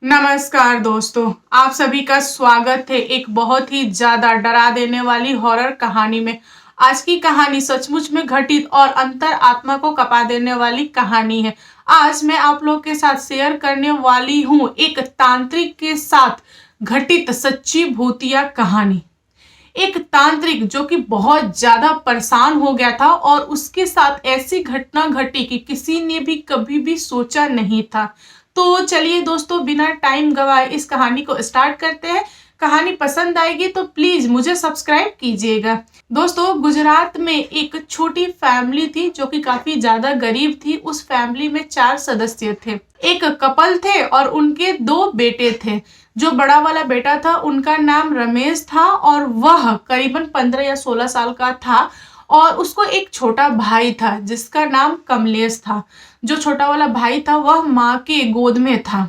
नमस्कार दोस्तों, आप सभी का स्वागत है एक बहुत ही ज़्यादा डरा देने वाली हॉरर कहानी में। आज की कहानी सचमुच में घटित और अंतर आत्मा को कँपा देने वाली कहानी है। आज मैं आप लोग के साथ शेयर करने वाली हूँ एक तांत्रिक के साथ घटित सच्ची भूतिया कहानी। एक तांत्रिक जो कि बहुत ज़्यादा परेशान हो गया था और उसके साथ ऐसी घटना घटी कि किसी ने भी कभी भी सोचा नहीं था। तो चलिए दोस्तों, बिना टाइम गवाए इस कहानी को स्टार्ट करते हैं। कहानी पसंद आएगी तो प्लीज मुझे सब्सक्राइब कीजिएगा। दोस्तों, गुजरात में एक छोटी फैमिली थी जो कि काफी ज्यादा गरीब थी। उस फैमिली में 4 सदस्य थे। एक कपल थे और उनके 2 बेटे थे। जो बड़ा वाला बेटा था उनका नाम रमेश था और वह करीबन 15 या 16 साल का था। और उसको एक छोटा भाई था जिसका नाम कमलेश था। जो छोटा वाला भाई था वह माँ के गोद में था।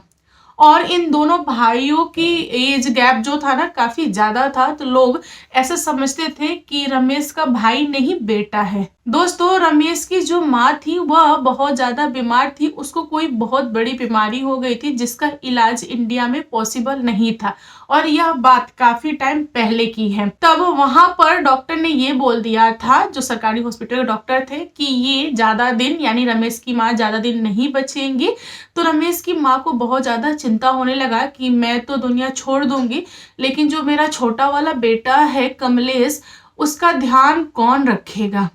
और इन दोनों भाइयों की एज गैप जो था ना काफी ज्यादा था, तो लोग ऐसा समझते थे कि रमेश का भाई नहीं बेटा है। दोस्तों, रमेश की जो माँ थी वह बहुत ज्यादा बीमार थी। उसको कोई बहुत बड़ी बीमारी हो गई थी जिसका इलाज इंडिया में पॉसिबल नहीं था। और यह बात काफी टाइम पहले की है। तब वहां पर डॉक्टर ने ये बोल दिया था, जो सरकारी हॉस्पिटल के डॉक्टर थे, कि ये ज्यादा दिन यानी रमेश की माँ ज्यादा दिन नहीं बचेंगी। तो रमेश की माँ को बहुत ज्यादा चिंता होने लगा कि मैं तो दुनिया छोड़ दूंगी, लेकिन जो मेरा छोटा वाला बेटा है कमलेश, उसका ध्यान कौन रखेगा।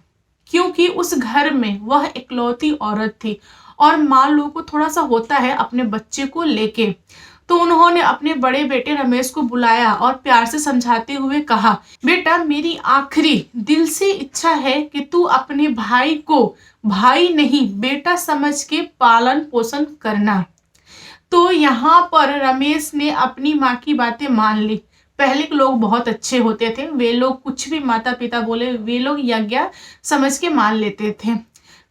क्योंकि उस घर में वह इकलौती औरत थी और माँ लोगों को थोड़ा सा होता है अपने बच्चे को लेके। तो उन्होंने अपने बड़े बेटे रमेश को बुलाया और प्यार से समझाते हुए कहा, बेटा, मेरी आखिरी दिल से इच्छा है कि तू अपने भाई को भाई नहीं बेटा समझ के पालन पोषण करना। तो यहाँ पर रमेश ने अपनी माँ की बातें मान ली। पहले के लोग बहुत अच्छे होते थे, वे लोग कुछ भी माता पिता बोले वे लोग यज्ञ समझ के मान लेते थे।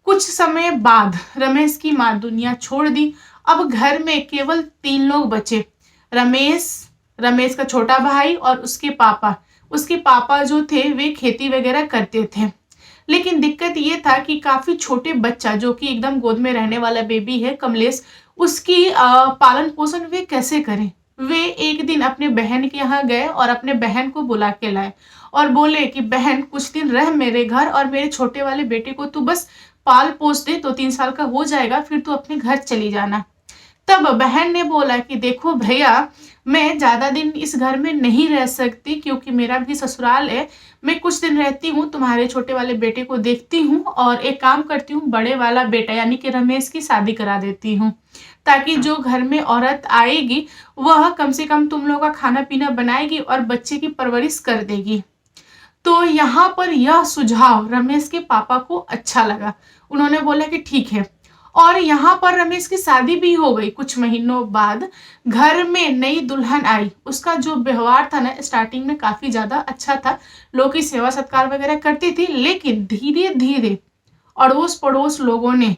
कुछ समय बाद रमेश की माँ दुनिया छोड़ दी। अब घर में केवल 3 लोग बचे, रमेश, रमेश का छोटा भाई और उसके पापा। उसके पापा जो थे वे खेती वगैरह करते थे। लेकिन दिक्कत ये था कि काफी छोटे बच्चा जो कि एकदम गोद में रहने वाला बेबी है कमलेश, उसकी पालन पोषण वे कैसे करें। वे एक दिन अपने बहन के यहाँ गए और अपने बहन को बुला के लाए और बोले कि बहन, कुछ दिन रह मेरे घर और मेरे छोटे वाले बेटे को तू बस पाल पोस दे, 2-3 साल का हो जाएगा, फिर तू अपने घर चली जाना। तब बहन ने बोला कि देखो भैया, मैं ज्यादा दिन इस घर में नहीं रह सकती क्योंकि मेरा भी ससुराल है। मैं कुछ दिन रहती हूँ, तुम्हारे छोटे वाले बेटे को देखती हूँ और एक काम करती हूँ, बड़े वाला बेटा यानी कि रमेश की शादी करा देती हूँ, ताकि जो घर में औरत आएगी वह कम से कम तुम लोगों का खाना पीना बनाएगी और बच्चे की परवरिश कर देगी। तो यहाँ पर यह सुझाव रमेश के पापा को अच्छा लगा। उन्होंने बोला कि ठीक है। और यहाँ पर रमेश की शादी भी हो गई। कुछ महीनों बाद घर में नई दुल्हन आई। उसका जो व्यवहार था ना, स्टार्टिंग में काफी ज्यादा अच्छा था, लोग की सेवा सत्कार वगैरह करती थी। लेकिन धीरे धीरे अड़ोस पड़ोस लोगों ने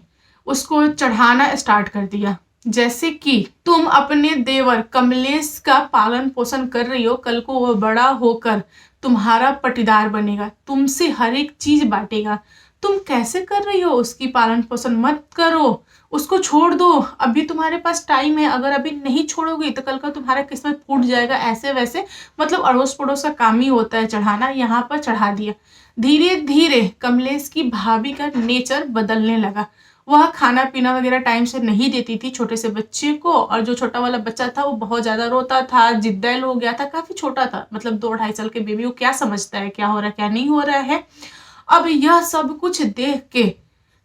उसको चढ़ाना स्टार्ट कर दिया, जैसे कि तुम अपने देवर कमलेश का पालन पोषण कर रही हो, कल को वह बड़ा होकर तुम्हारा पटीदार बनेगा, तुमसे हर एक चीज बांटेगा, तुम कैसे कर रही हो उसकी पालन पोषण, मत करो, उसको छोड़ दो, अभी तुम्हारे पास टाइम है, अगर अभी नहीं छोड़ोगी तो कल का तुम्हारा किस्मत फूट जाएगा, ऐसे वैसे। मतलब अड़ोस पड़ोस का काम ही होता है चढ़ाना, यहाँ पर चढ़ा दिया। धीरे धीरे कमलेश की भाभी का नेचर बदलने लगा। वह खाना पीना वगैरह टाइम से नहीं देती थी छोटे से बच्चे को, और जो छोटा वाला बच्चा था वो बहुत ज्यादा रोता था, जिद्दैल हो गया था, काफी छोटा था, मतलब 2-2.5 साल के बेबी को क्या समझता है क्या हो रहा है क्या नहीं हो रहा है। अब यह सब कुछ देख के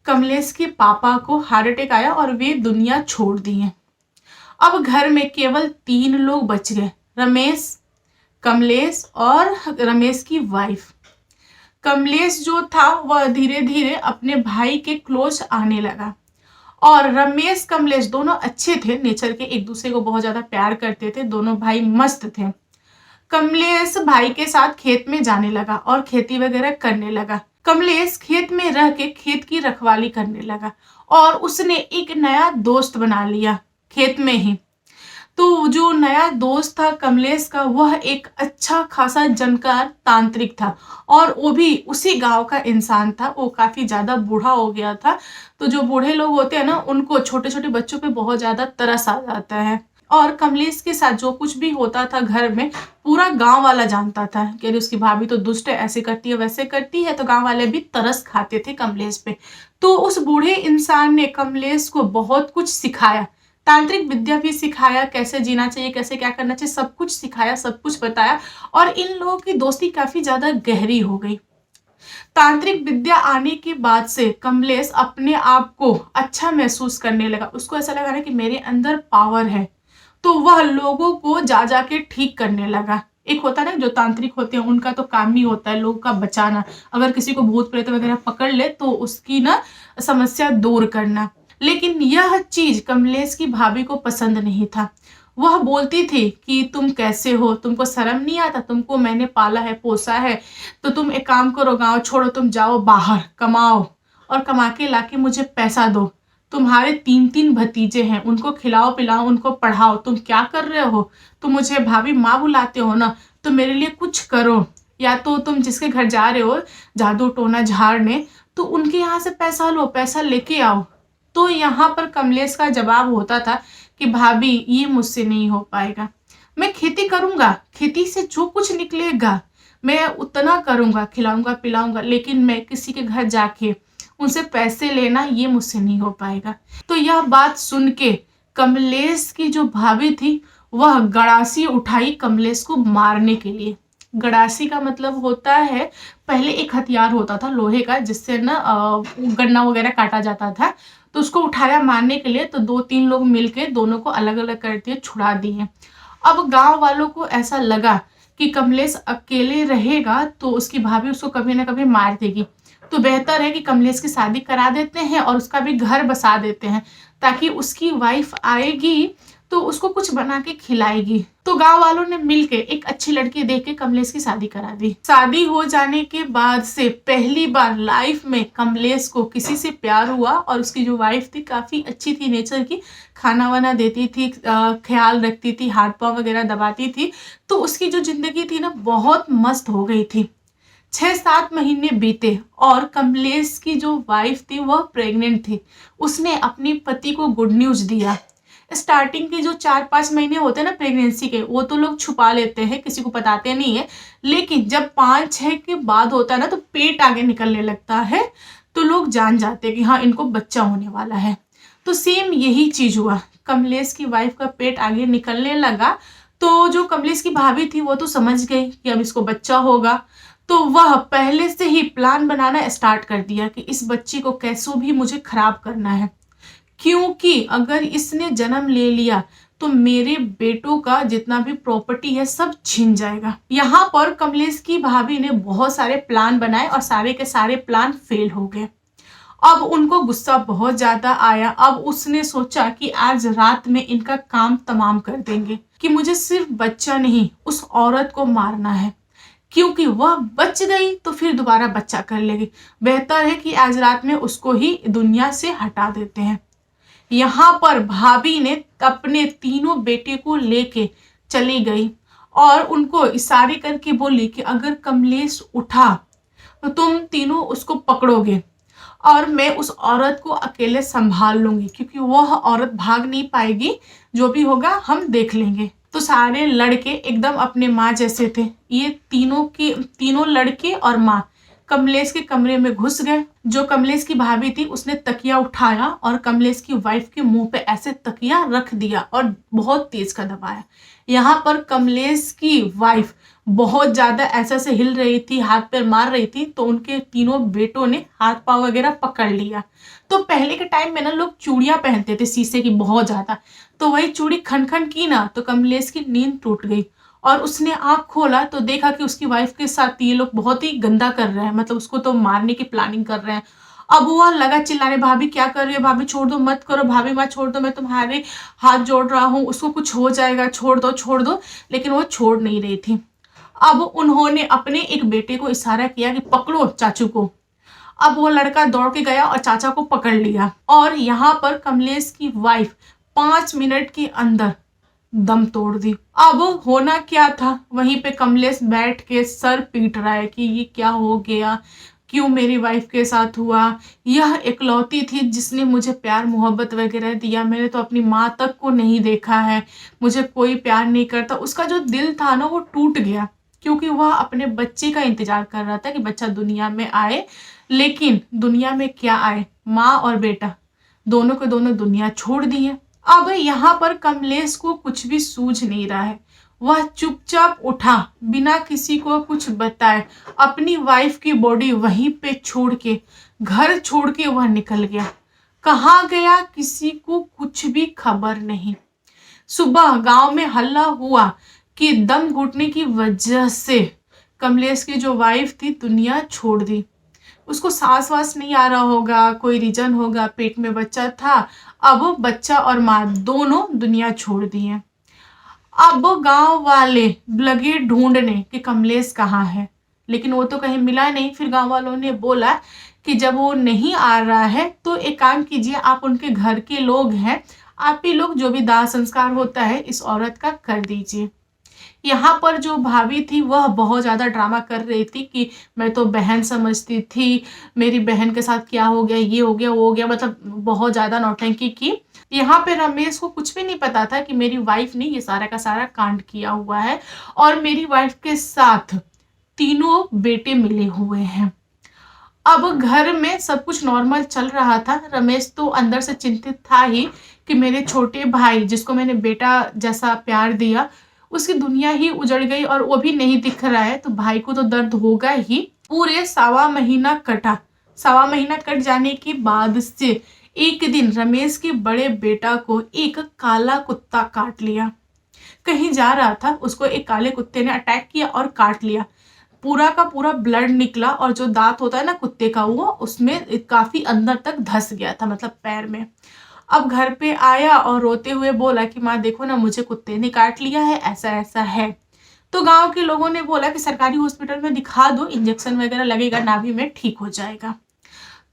कमलेश के पापा को हार्ट अटैक आया और वे दुनिया छोड़ दिए। अब घर में केवल 3 लोग बच गए, रमेश, कमलेश और रमेश की वाइफ। कमलेश जो था वह धीरे धीरे अपने भाई के क्लोज आने लगा और रमेश कमलेश दोनों अच्छे थे नेचर के, एक दूसरे को बहुत ज्यादा प्यार करते थे, दोनों भाई मस्त थे। कमलेश भाई के साथ खेत में जाने लगा और खेती वगैरह करने लगा। कमलेश खेत में रह के खेत की रखवाली करने लगा और उसने एक नया दोस्त बना लिया खेत में ही। तो जो नया दोस्त था कमलेश का, वह एक अच्छा खासा जानकार तांत्रिक था और वो भी उसी गांव का इंसान था। वो काफी ज्यादा बूढ़ा हो गया था। तो जो बूढ़े लोग होते हैं ना, उनको छोटे छोटे बच्चों पे बहुत ज्यादा तरस आ जाता है। और कमलेश के साथ जो कुछ भी होता था घर में, पूरा गांव वाला जानता था कि अरे उसकी भाभी तो दुष्ट है, ऐसे करती है वैसे करती है। तो गांव वाले भी तरस खाते थे कमलेश पे। तो उस बूढ़े इंसान ने कमलेश को बहुत कुछ सिखाया, तांत्रिक विद्या भी सिखाया, कैसे जीना चाहिए, कैसे क्या करना चाहिए, सब कुछ सिखाया, सब कुछ बताया। और इन लोगों की दोस्ती काफी ज्यादा गहरी हो गई। तांत्रिक विद्या आने के बाद से कमलेश अपने आप को अच्छा महसूस करने लगा। उसको ऐसा लगा ना कि मेरे अंदर पावर है। तो वह लोगों को जा जाके ठीक करने लगा। एक होता है ना जो तांत्रिक होते हैं, उनका तो काम ही होता है लोगों का बचाना। अगर किसी को भूत प्रेत वगैरह पकड़ ले तो उसकी ना समस्या दूर करना। लेकिन यह चीज कमलेश की भाभी को पसंद नहीं था। वह बोलती थी कि तुम कैसे हो, तुमको शर्म नहीं आता, तुमको मैंने पाला है पोसा है, तो तुम एक काम करो, गांव छोड़ो, तुम जाओ बाहर कमाओ और कमा के लाके मुझे पैसा दो। तुम्हारे 3-3 भतीजे हैं, उनको खिलाओ पिलाओ, उनको पढ़ाओ। तुम क्या कर रहे हो? तुम मुझे भाभी माँ बुलाते हो ना, तो मेरे लिए कुछ करो। या तो तुम जिसके घर जा रहे हो जादू टोना झाड़ने, तो उनके यहाँ से पैसा लो, पैसा लेके आओ। तो यहाँ पर कमलेश का जवाब होता था कि भाभी ये मुझसे नहीं हो पाएगा। मैं खेती करूंगा, खेती से जो कुछ निकलेगा मैं उतना करूंगा, खिलाऊंगा पिलाऊंगा, लेकिन मैं किसी के घर जाके उनसे पैसे लेना ये मुझसे नहीं हो पाएगा। तो यह बात सुन के कमलेश की जो भाभी थी वह गड़ासी उठाई कमलेश को मारने के लिए। गड़ासी का मतलब होता है, पहले एक हथियार होता था लोहे का जिससे ना गन्ना वगैरह काटा जाता था। तो उसको उठाया मारने के लिए, तो 2-3 लोग मिलके दोनों को अलग अलग कर दिए, छुड़ा दिए। अब गांव वालों को ऐसा लगा कि कमलेश अकेले रहेगा तो उसकी भाभी उसको कभी ना कभी मार देगी। तो बेहतर है कि कमलेश की शादी करा देते हैं और उसका भी घर बसा देते हैं, ताकि उसकी वाइफ आएगी तो उसको कुछ बना के खिलाएगी। तो गांव वालों ने मिलके एक अच्छी लड़की देख के कमलेश की शादी करा दी। शादी हो जाने के बाद से पहली बार लाइफ में कमलेश को किसी से प्यार हुआ। और उसकी जो वाइफ थी काफी अच्छी थी नेचर की, खाना वाना देती थी, ख्याल रखती थी, हाथ पाँव वगैरह दबाती थी। तो उसकी जो जिंदगी थी ना बहुत मस्त हो गई थी। 6-7 महीने बीते और कमलेश की जो वाइफ थी वह प्रेग्नेंट थी। उसने अपने पति को गुड न्यूज दिया। स्टार्टिंग के जो 4-5 महीने होते हैं ना प्रेगनेंसी के, वो तो लोग छुपा लेते हैं, किसी को बताते नहीं है। लेकिन जब 5-6 के बाद होता है ना, तो पेट आगे निकलने लगता है, तो लोग जान जाते हैं कि हाँ इनको बच्चा होने वाला है। तो सेम यही चीज हुआ, कमलेश की वाइफ का पेट आगे निकलने लगा। तो जो कमलेश की भाभी थी वो तो समझ गई कि अब इसको बच्चा होगा। तो वह पहले से ही प्लान बनाना स्टार्ट कर दिया कि इस बच्चे को कैसे भी मुझे खराब करना है, क्योंकि अगर इसने जन्म ले लिया तो मेरे बेटों का जितना भी प्रॉपर्टी है सब छिन जाएगा। यहाँ पर कमलेश की भाभी ने बहुत सारे प्लान बनाए और सारे के सारे प्लान फेल हो गए। अब उनको गुस्सा बहुत ज्यादा आया। अब उसने सोचा कि आज रात में इनका काम तमाम कर देंगे, कि मुझे सिर्फ बच्चा नहीं उस औरत को मारना है, क्योंकि वह बच गई तो फिर दोबारा बच्चा कर लेगी। बेहतर है कि आज रात में उसको ही दुनिया से हटा देते हैं। यहाँ पर भाभी ने अपने तीनों बेटे को लेके चली गई और उनको इशारे करके बोली कि अगर कमलेश उठा तो तुम तीनों उसको पकड़ोगे और मैं उस औरत को अकेले संभाल लूंगी, क्योंकि वह औरत भाग नहीं पाएगी, जो भी होगा हम देख लेंगे। तो सारे लड़के एकदम अपने माँ जैसे थे। ये तीनों लड़के और माँ कमलेश के कमरे में घुस गए। जो कमलेश की भाभी थी उसने तकिया उठाया और कमलेश की वाइफ के मुंह पे ऐसे तकिया रख दिया और बहुत तेज का दबाया। यहाँ पर कमलेश की वाइफ बहुत ज्यादा ऐसे से हिल रही थी, हाथ पैर मार रही थी, तो उनके तीनों बेटों ने हाथ पांव वगैरह पकड़ लिया। तो पहले के टाइम में ना लोग चूड़ियां पहनते थे शीशे की बहुत ज्यादा, तो वही चूड़ी खन खन की ना, तो कमलेश की नींद टूट गई और उसने आंख खोला तो देखा कि उसकी वाइफ के साथ ये लोग बहुत ही गंदा कर रहे हैं, मतलब उसको तो मारने की प्लानिंग कर रहे हैं। अब वह लगा चिल्लाने, भाभी क्या कर रही हो, भाभी छोड़ दो, मत करो, भाभी मत छोड़ दो, मैं तुम्हारे हाथ जोड़ रहा हूँ, उसको कुछ हो जाएगा, छोड़ दो छोड़ दो। लेकिन वो छोड़ नहीं रही थी। अब उन्होंने अपने एक बेटे को इशारा किया कि पकड़ो चाचू को। अब वो लड़का दौड़ के गया और चाचा को पकड़ लिया। और यहाँ पर कमलेश की वाइफ 5 मिनट के अंदर दम तोड़ दी। अब होना क्या था, वहीं पे कमलेश बैठ के सर पीट रहा है कि ये क्या हो गया, क्यों मेरी वाइफ के साथ हुआ? यह इकलौती थी जिसने मुझे प्यार मोहब्बत वगैरह दिया। मैंने तो अपनी माँ तक को नहीं देखा है। मुझे कोई प्यार नहीं करता। उसका जो दिल था ना वो टूट गया, क्योंकि वह अपने बच्चे का इंतज़ार कर रहा था कि बच्चा दुनिया में आए। लेकिन दुनिया में क्या आए? माँ और बेटा दोनों के दोनों दुनिया छोड़ दिए। अब यहाँ पर कमलेश को कुछ भी सूझ नहीं रहा है। वह चुपचाप उठा, बिना किसी को कुछ बताए, अपनी वाइफ की बॉडी वहीं पे छोड़ के, घर छोड़ के वह निकल गया। कहाँ गया किसी को कुछ भी खबर नहीं। सुबह गांव में हल्ला हुआ कि दम घुटने की वजह से कमलेश की जो वाइफ थी दुनिया छोड़ दी। उसको सांस वास नहीं आ रहा होगा, कोई रीजन होगा, पेट में बच्चा था। अब बच्चा और माँ दोनों दुनिया छोड़ दिए। अब गांव वाले लगे ढूंढने कि कमलेश कहाँ है, लेकिन वो तो कहीं मिला नहीं। फिर गांव वालों ने बोला कि जब वो नहीं आ रहा है तो एक काम कीजिए, आप उनके घर के लोग हैं, आप ही लोग जो भी दाह संस्कार होता है इस औरत का कर दीजिए। यहाँ पर जो भाभी थी वह बहुत ज़्यादा ड्रामा कर रही थी कि मैं तो बहन समझती थी, मेरी बहन के साथ क्या हो गया, ये हो गया, वो हो गया, मतलब बहुत ज़्यादा नौटंकी की। यहाँ पे रमेश को कुछ भी नहीं पता था कि मेरी वाइफ ने ये सारा का सारा कांड किया हुआ है और मेरी वाइफ के साथ तीनों बेटे मिले हुए हैं। अब घर में सब कुछ नॉर्मल चल रहा था। रमेश तो अंदर से चिंतित था ही कि मेरे छोटे भाई जिसको मैंने बेटा जैसा प्यार दिया उसकी दुनिया ही उजड़ गई और वो भी नहीं दिख रहा है, तो भाई को तो दर्द होगा ही। पूरे 1.25 महीना कटा। 1.25 महीना कट जाने के बाद से एक दिन रमेश के बड़े बेटा को एक काला कुत्ता काट लिया। कहीं जा रहा था, उसको एक काले कुत्ते ने अटैक किया और काट लिया। पूरा का पूरा ब्लड निकला और जो दांत होता है ना कुत्ते का, वो उसमें काफी अंदर तक धस गया था, मतलब पैर में। अब घर पे आया और रोते हुए बोला कि माँ देखो ना, मुझे कुत्ते ने काट लिया है, ऐसा ऐसा है। तो गांव के लोगों ने बोला कि सरकारी हॉस्पिटल में दिखा दो, इंजेक्शन वगैरह लगेगा, नाभि में ठीक हो जाएगा।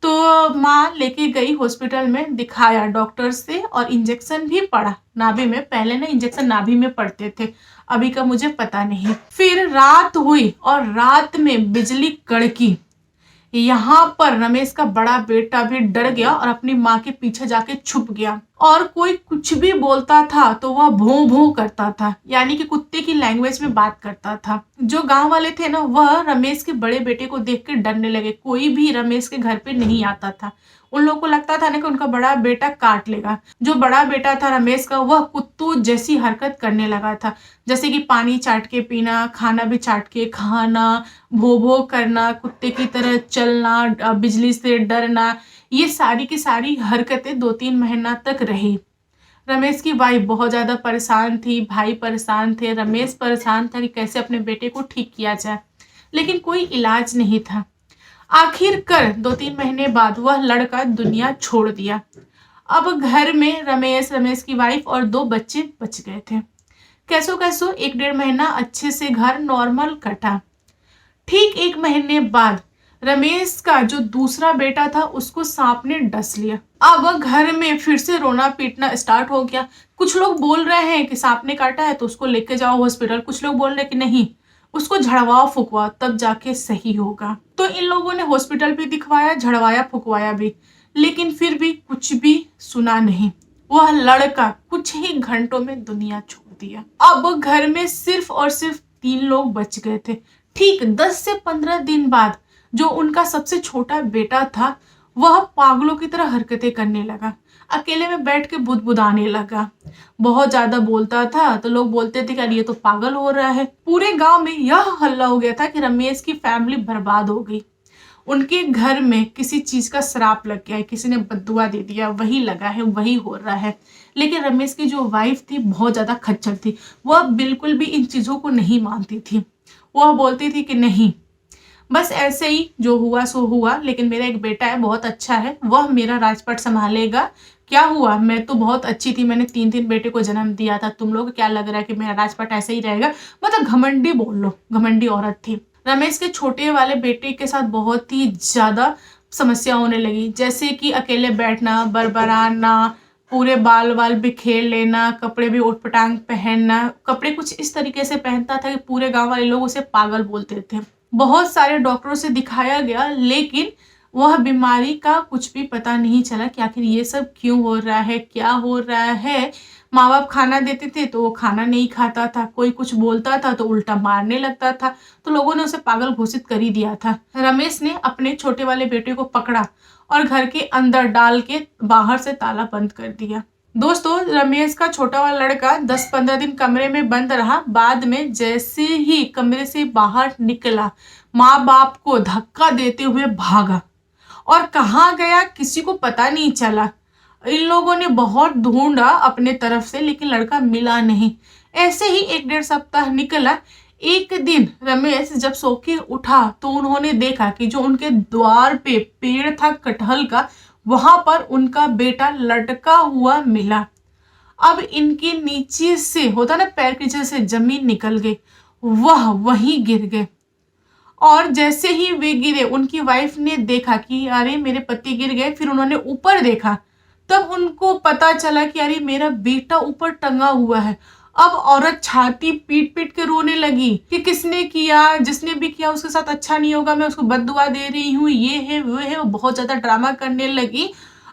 तो माँ लेके गई हॉस्पिटल में, दिखाया डॉक्टर से और इंजेक्शन भी पड़ा नाभि में। पहले ना इंजेक्शन नाभि में पड़ते थे, अभी का मुझे पता नहीं। फिर रात हुई और रात में बिजली कड़की। यहाँ पर रमेश का बड़ा बेटा भी डर गया और अपनी माँ के पीछे जाके छुप गया। और कोई कुछ भी बोलता था तो वह भों भों करता था, यानी कि कुत्ते की लैंग्वेज में बात करता था। जो गांव वाले थे ना, वह रमेश के बड़े बेटे को देख के डरने लगे। कोई भी रमेश के घर पे नहीं आता था। उन लोगों को लगता था ना कि उनका बड़ा बेटा काट लेगा। जो बड़ा बेटा था रमेश का, वह कुत्तों जैसी हरकत करने लगा था, जैसे कि पानी चाट के पीना, खाना भी चाट के खाना, भो भो करना, कुत्ते की तरह चलना, बिजली से डरना। ये सारी की सारी हरकतें 2-3 महीना तक रही। रमेश की वाइफ बहुत ज्यादा परेशान थी, भाई परेशान थे, रमेश परेशान था कि कैसे अपने बेटे को ठीक किया जाए, लेकिन कोई इलाज नहीं था। आखिरकार 2-3 महीने बाद वह लड़का दुनिया छोड़ दिया। अब घर में रमेश की वाइफ और 2 बच्चे बच गए थे। कैसो कैसो 1-1.5 महीना अच्छे से घर नॉर्मल कटा। ठीक 1 महीने बाद रमेश का जो दूसरा बेटा था उसको सांप ने डस लिया। अब घर में फिर से रोना पीटना स्टार्ट हो गया। कुछ लोग बोल रहे हैं कि सांप ने काटा है तो उसको लेके जाओ हॉस्पिटल, कुछ लोग बोल रहे हैं कि नहीं, उसको झड़वाओ फुकवाओ तब जाके सही होगा। तो इन लोगों ने हॉस्पिटल भी दिखवाया, झड़वाया फुकवाया भी, लेकिन फिर भी कुछ भी सुना नहीं। वह लड़का कुछ ही घंटों में दुनिया छोड़ दिया। अब घर में सिर्फ और सिर्फ 3 लोग बच गए थे। ठीक 10 से 15 दिन बाद जो उनका सबसे छोटा बेटा था वह पागलों की तरह हरकतें करने लगा। अकेले में बैठ के बुदबुदाने लगा, बहुत ज्यादा बोलता था, तो लोग बोलते थे कि ये तो पागल हो रहा है। पूरे गांव में यह हल्ला हो गया था कि रमेश की फैमिली बर्बाद हो गई। उनके घर में किसी चीज का श्राप लग गया है, किसी ने बद्दुआ दे दिया, वही लगा है, वही हो रहा है। लेकिन रमेश की जो वाइफ थी बहुत ज्यादा खच्चर थी। वह बिल्कुल भी इन चीजों को नहीं मानती थी। वह बोलती थी कि नहीं, बस ऐसे ही जो हुआ सो हुआ, लेकिन मेरा एक बेटा है बहुत अच्छा है, वह मेरा राजपाट संभालेगा। क्या हुआ, मैं तो बहुत अच्छी थी, मैंने 3 बेटे को जन्म दिया था, तुम लोग क्या लग रहा है कि मेरा राजपाट ऐसे ही रहेगा? मतलब घमंडी बोल लो, घमंडी औरत थी। रमेश के छोटे वाले बेटे के साथ बहुत ही ज्यादा समस्या होने लगी, जैसे कि अकेले बैठना, बरबराना, पूरे बाल वाल बिखेर लेना, कपड़े भी उटपटांग पहनना। कपड़े कुछ इस तरीके से पहनता था कि पूरे गांव वाले लोग उसे पागल बोलते थे। बहुत सारे डॉक्टरों से दिखाया गया, लेकिन वह बीमारी का कुछ भी पता नहीं चला कि आखिर ये सब क्यों हो रहा है, क्या हो रहा है। माँ बाप खाना देते थे तो वो खाना नहीं खाता था, कोई कुछ बोलता था तो उल्टा मारने लगता था, तो लोगों ने उसे पागल घोषित कर ही दिया था। रमेश ने अपने छोटे वाले बेटे को पकड़ा और घर के अंदर डाल के बाहर से ताला बंद कर दिया। दोस्तों, रमेश का छोटा वाला लड़का 10-15 दिन कमरे में बंद रहा। बाद में जैसे ही कमरे से बाहर निकला, माँ बाप को धक्का देते हुए भागा और कहाँ गया किसी को पता नहीं चला। इन लोगों ने बहुत ढूंढा अपने तरफ से, लेकिन लड़का मिला नहीं। ऐसे ही 1-1.5 सप्ताह निकला। एक दिन रमेश जब सो के उठा तो उन्होंने देखा कि जो उनके द्वार पे पेड़ था कटहल का, वहां पर उनका बेटा लटका हुआ मिला। अब इनके नीचे से होता ना पैर के नीचे से जमीन निकल गई, वह वहीं गिर गए। और जैसे ही वे गिरे, उनकी वाइफ ने देखा कि अरे मेरे पति गिर गए। फिर उन्होंने ऊपर देखा, तब उनको पता चला कि अरे मेरा बेटा ऊपर टंगा हुआ है। अब औरत छाती पीट पीट के रोने लगी कि किसने किया, जिसने भी किया उसके साथ अच्छा नहीं होगा, मैं उसको बद्दुआ दे रही हूँ, ये है वो है। वो बहुत ज्यादा ड्रामा करने लगी।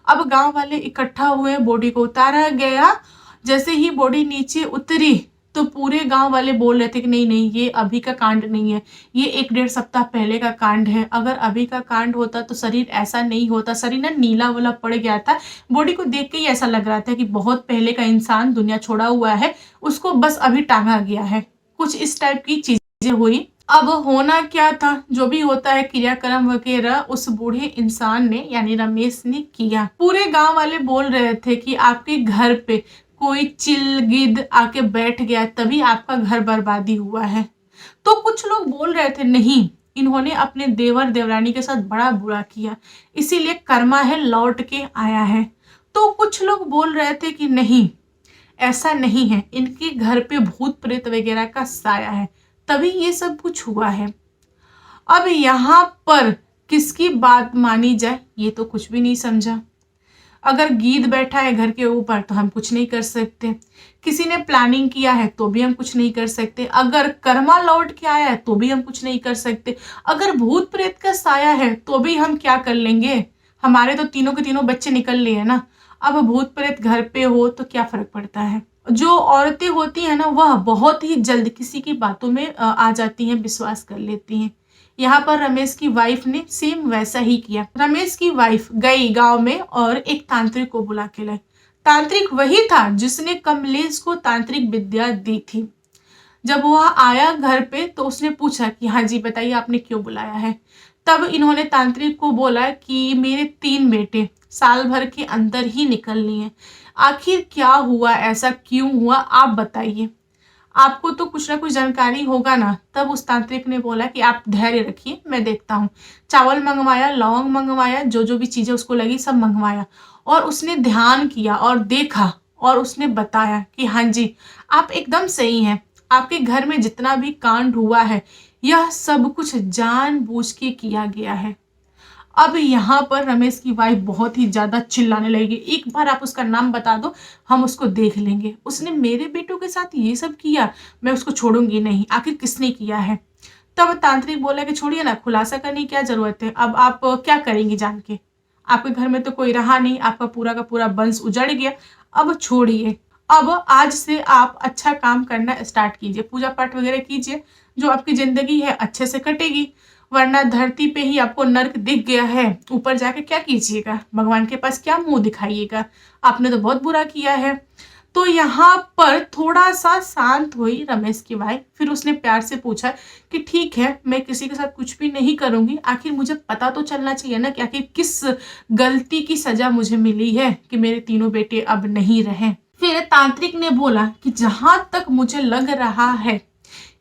अब गांव वाले इकट्ठा हुए, बॉडी को उतारा गया। जैसे ही बॉडी नीचे उतरी तो पूरे गांव वाले बोल रहे थे कि नहीं नहीं, ये अभी का कांड नहीं है, ये 1-1.5 सप्ताह पहले का कांड है। अगर अभी का कांड होता तो शरीर ऐसा नहीं होता। शरीर ना नीला वाला पड़ गया था। बॉडी को देख के ही ऐसा लग रहा था कि बहुत पहले का इंसान दुनिया छोड़ा हुआ है, उसको बस अभी टांगा गया है। कुछ इस टाइप की चीजें हुई। अब होना क्या था, जो भी होता है क्रियाक्रम वगैरह उस बूढ़े इंसान ने यानी रमेश ने किया। पूरे गांव वाले बोल रहे थे कि आपके घर पे कोई चिल गिद्ध आके बैठ गया, तभी आपका घर बर्बादी हुआ है। तो कुछ लोग बोल रहे थे नहीं, इन्होंने अपने देवर देवरानी के साथ बड़ा बुरा किया, इसीलिए कर्मा है लौट के आया है। तो कुछ लोग बोल रहे थे कि नहीं, ऐसा नहीं है, इनके घर पे भूत प्रेत वगैरह का साया है, तभी ये सब कुछ हुआ है। अब यहाँ पर किसकी बात मानी जाए ये तो कुछ भी नहीं समझा। अगर गीद बैठा है घर के ऊपर तो हम कुछ नहीं कर सकते, किसी ने प्लानिंग किया है तो भी हम कुछ नहीं कर सकते, अगर कर्मा लौट के आया है तो भी हम कुछ नहीं कर सकते, अगर भूत प्रेत का साया है तो भी हम क्या कर लेंगे। हमारे तो तीनों के तीनों बच्चे निकल लिए ना। अब भूत प्रेत घर पे हो तो क्या फर्क पड़ता है। जो औरतें होती है ना, वह बहुत ही जल्द किसी की बातों में आ जाती हैं, विश्वास कर लेती हैं। यहाँ पर रमेश की वाइफ ने सेम वैसा ही किया। रमेश की वाइफ गई गांव में और एक तांत्रिक को बुला के लाई। तांत्रिक वही था जिसने कमलेश को तांत्रिक विद्या दी थी। जब वह आया घर पे तो उसने पूछा कि हाँ जी बताइए, आपने क्यों बुलाया है। तब इन्होंने तांत्रिक को बोला कि मेरे 3 बेटे साल भर के अंदर ही निकलनी है। आखिर क्या हुआ, ऐसा क्यों हुआ, आप बताइए, आपको तो कुछ ना कुछ जानकारी होगा ना। तब उस तांत्रिक ने बोला कि आप धैर्य रखिए, मैं देखता हूँ। चावल मंगवाया, लौंग मंगवाया, जो जो भी चीजें उसको लगी सब मंगवाया, और उसने ध्यान किया और देखा और उसने बताया कि हाँ जी आप एकदम सही हैं, आपके घर में जितना भी कांड हुआ है यह सब कुछ जानबूझ के किया गया है। अब यहाँ पर रमेश की वाइफ बहुत ही ज्यादा चिल्लाने लगेगी, एक बार आप उसका नाम बता दो, हम उसको देख लेंगे, उसने मेरे बेटों के साथ ये सब किया, मैं उसको छोड़ूंगी नहीं, आखिर किसने किया है। तब तांत्रिक बोला कि छोड़िए ना, खुलासा करने की क्या जरूरत है, अब आप क्या करेंगी जान के, आपके घर में तो कोई रहा नहीं, आपका पूरा का पूरा वंश उजड़ गया, अब छोड़िए। अब आज से आप अच्छा काम करना स्टार्ट कीजिए, पूजा पाठ वगैरह कीजिए, जो आपकी जिंदगी है अच्छे से कटेगी, वरना धरती पे ही आपको नर्क दिख गया है, ऊपर जाके क्या कीजिएगा, भगवान के पास क्या मुंह दिखाइएगा, आपने तो बहुत बुरा किया है। तो यहाँ पर थोड़ा सा शांत हुई रमेश की वाइफ। फिर उसने प्यार से पूछा कि ठीक है, मैं किसी के साथ कुछ भी नहीं करूंगी, आखिर मुझे पता तो चलना चाहिए ना कि आखिर किस गलती की सजा मुझे मिली है कि मेरे तीनों बेटे अब नहीं रहे। फिर तांत्रिक ने बोला कि जहां तक मुझे लग रहा है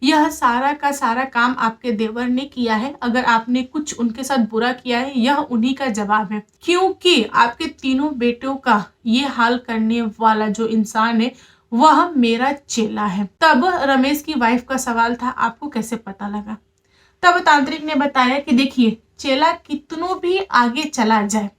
यह सारा का सारा काम आपके देवर ने किया है, अगर आपने कुछ उनके साथ बुरा किया है यह उन्हीं का जवाब है, क्योंकि आपके तीनों बेटों का ये हाल करने वाला जो इंसान है वह मेरा चेला है। तब रमेश की वाइफ का सवाल था, आपको कैसे पता लगा। तब तांत्रिक ने बताया कि देखिए, चेला कितनों भी आगे चला जाए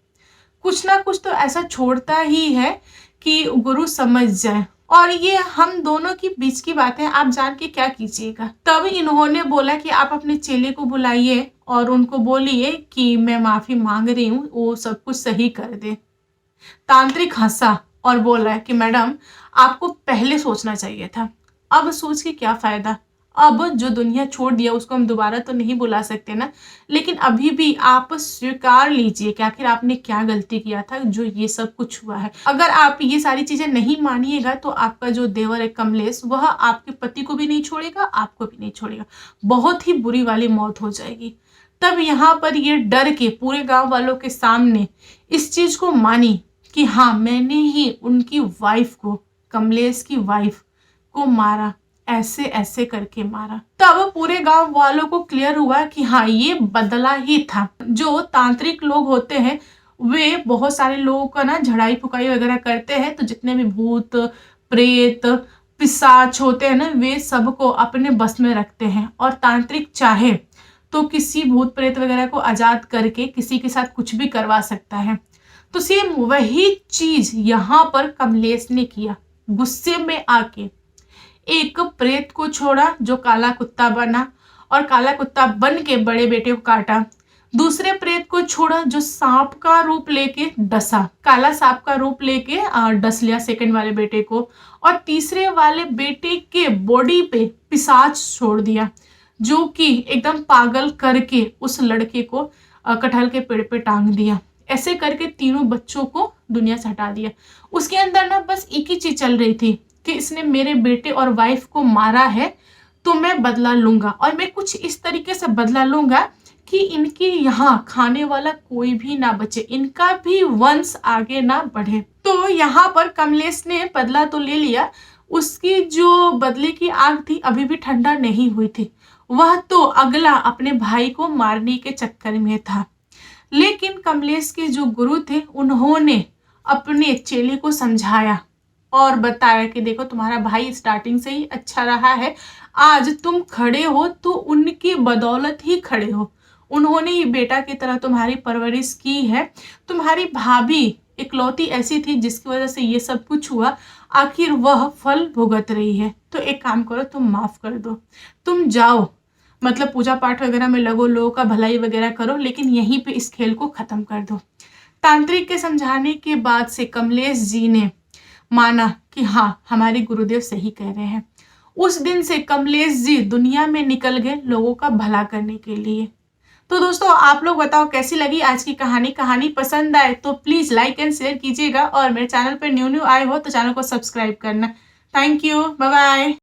कुछ ना कुछ तो ऐसा छोड़ता ही है कि गुरु समझ जाए, और ये हम दोनों की बीच की बात है, आप जान के क्या कीजिएगा। तब इन्होंने बोला कि आप अपने चेले को बुलाइए और उनको बोलिए कि मैं माफी मांग रही हूँ, वो सब कुछ सही कर दे। तांत्रिक हंसा और बोला कि मैडम, आपको पहले सोचना चाहिए था, अब सोच के क्या फायदा। अब जो दुनिया छोड़ दिया उसको हम दोबारा तो नहीं बुला सकते ना, लेकिन अभी भी आप स्वीकार लीजिए कि आखिर आपने क्या गलती किया था जो ये सब कुछ हुआ है। अगर आप ये सारी चीजें नहीं मानिएगा तो आपका जो देवर है कमलेश, वह आपके पति को भी नहीं छोड़ेगा, आपको भी नहीं छोड़ेगा, बहुत ही बुरी वाली मौत हो जाएगी। तब यहाँ पर ये डर के पूरे गांव वालों के सामने इस चीज को मानी कि हाँ, मैंने ही उनकी वाइफ को, कमलेश की वाइफ को मारा, ऐसे ऐसे करके मारा। तब पूरे गांव वालों को क्लियर हुआ कि हाँ, ये बदला ही था। जो तांत्रिक लोग होते हैं वे बहुत सारे लोगों का ना झड़ाई फुकाई वगैरह करते हैं, तो जितने भी भूत प्रेत पिशाच होते हैं ना, वे सबको अपने बस में रखते हैं। और तांत्रिक चाहे तो किसी भूत प्रेत वगैरह को आजाद करके किसी के साथ कुछ भी करवा सकता है। तो सेम वही चीज यहां पर कमलेश ने किया। गुस्से में आके एक प्रेत को छोड़ा जो काला कुत्ता बना और काला कुत्ता बन के बड़े बेटे को काटा। दूसरे प्रेत को छोड़ा जो सांप का रूप लेके डसा, काला सांप का रूप लेके डस लिया सेकंड वाले बेटे को। और तीसरे वाले बेटे के बॉडी पे पिशाच छोड़ दिया जो कि एकदम पागल करके उस लड़के को कटहल के पेड़ पे टांग दिया। ऐसे करके तीनों बच्चों को दुनिया से हटा दिया। उसके अंदर ना बस एक ही चीज चल रही थी कि इसने मेरे बेटे और वाइफ को मारा है तो मैं बदला लूंगा, और मैं कुछ इस तरीके से बदला लूंगा कि इनके यहाँ खाने वाला कोई भी ना बचे, इनका भी वंश आगे ना बढ़े। तो यहाँ पर कमलेश ने बदला तो ले लिया, उसकी जो बदले की आग थी अभी भी ठंडा नहीं हुई थी। वह तो अगला अपने भाई को मारने के चक्कर में था। लेकिन कमलेश के जो गुरु थे उन्होंने अपने चेले को समझाया और बताया कि देखो, तुम्हारा भाई स्टार्टिंग से ही अच्छा रहा है, आज तुम खड़े हो तो उनकी बदौलत ही खड़े हो। उन्होंने ही बेटा की तरह तुम्हारी परवरिश की है। तुम्हारी भाभी इकलौती ऐसी थी जिसकी वजह से ये सब कुछ हुआ, आखिर वह फल भुगत रही है। तो एक काम करो, तुम माफ कर दो, तुम जाओ, मतलब पूजा पाठ वगैरह में लगो, लोगों का भलाई वगैरह करो, लेकिन यहीं पे इस खेल को खत्म कर दो। तांत्रिक के समझाने के बाद से कमलेश जी ने माना कि हाँ, हमारे गुरुदेव सही कह रहे हैं। उस दिन से कमलेश जी दुनिया में निकल गए लोगों का भला करने के लिए। तो दोस्तों, आप लोग बताओ कैसी लगी आज की कहानी। कहानी पसंद आए तो प्लीज लाइक एंड शेयर कीजिएगा, और मेरे चैनल पर न्यू आए हो तो चैनल को सब्सक्राइब करना। Thank you, bye bye.